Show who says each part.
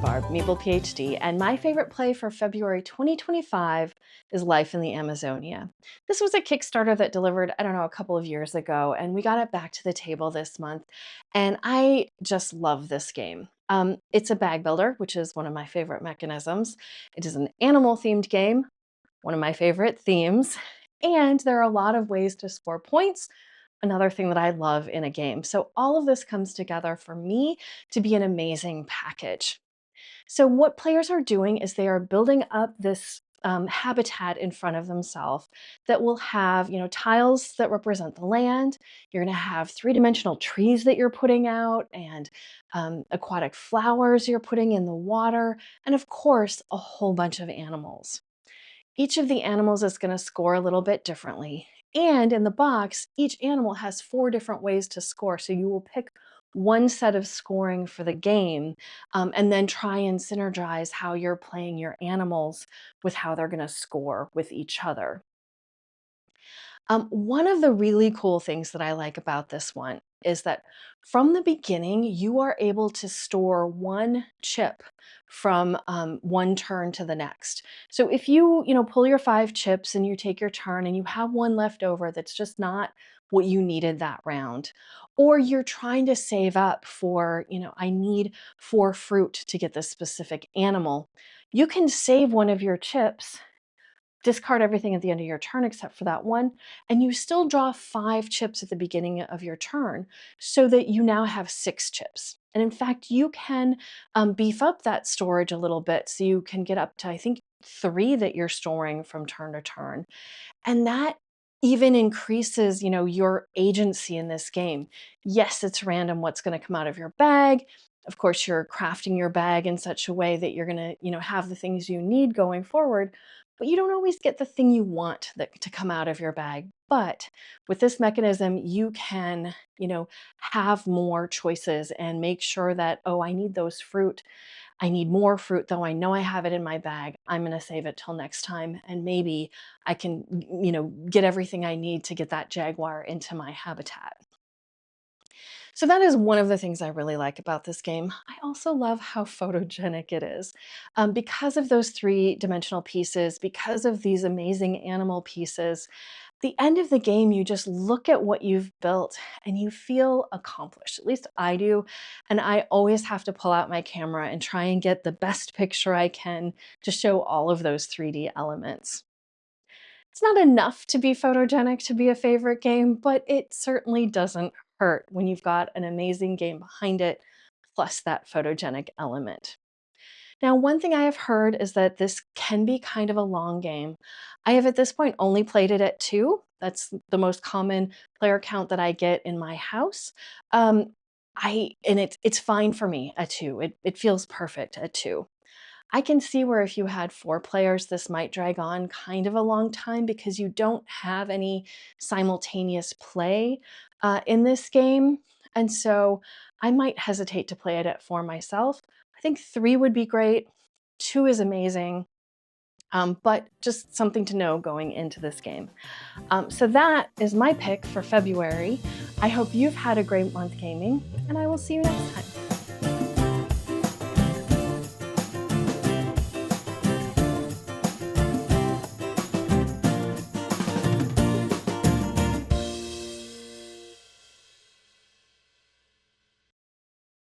Speaker 1: Barb, Maple PhD, and my favorite play for February 2025 is Life in the Amazonia. This was a Kickstarter that delivered, I don't know, a couple of years ago, and we got it back to the table this month, and I just love this game. It's a bag builder, which is one of my favorite mechanisms. It is an animal-themed game, one of my favorite themes, and there are a lot of ways to score points, another thing that I love in a game. So all of this comes together for me to be an amazing package. So what players are doing is they are building up this habitat in front of themselves that will have, tiles that represent the land. You're going to have three-dimensional trees that you're putting out and aquatic flowers you're putting in the water, and of course, a whole bunch of animals. Each of the animals is going to score a little bit differently. And in the box, each animal has 4 different ways to score. So you will pick one set of scoring for the game, and then try and synergize how you're playing your animals with how they're going to score with each other. One of the really cool things that I like about this one is that from the beginning, you are able to store one chip from one turn to the next. So if you pull your 5 chips and you take your turn and you have one left over that's just not what you needed that round, or you're trying to save up for, I need 4 fruit to get this specific animal, you can save one of your chips, discard everything at the end of your turn except for that one, and you still draw 5 chips at the beginning of your turn so that you now have 6 chips. And in fact, you can beef up that storage a little bit so you can get up to, I think, 3 that you're storing from turn to turn. And that even increases, your agency in this game. Yes, it's random what's going to come out of your bag. Of course, you're crafting your bag in such a way that you're going to, have the things you need going forward, but you don't always get the thing you want to come out of your bag. But with this mechanism, you can, have more choices and make sure that, oh, I need those fruit. I need more fruit, though I know I have it in my bag. I'm going to save it till next time. And maybe I can, get everything I need to get that jaguar into my habitat. So that is one of the things I really like about this game. I also love how photogenic it is. Because of those three-dimensional pieces, because of these amazing animal pieces, the end of the game, you just look at what you've built and you feel accomplished. At least I do. And I always have to pull out my camera and try and get the best picture I can to show all of those 3D elements. It's not enough to be photogenic to be a favorite game, but it certainly doesn't hurt when you've got an amazing game behind it, plus that photogenic element. Now, one thing I have heard is that this can be kind of a long game. I have at this point only played it at 2. That's the most common player count that I get in my house. It's fine for me at 2. It feels perfect at 2. I can see where if you had 4 players, this might drag on kind of a long time because you don't have any simultaneous play in this game. And so I might hesitate to play it at 4 myself. I think 3 would be great. 2 is amazing, but just something to know going into this game. So that is my pick for February. I hope you've had a great month gaming, and I will see you next time.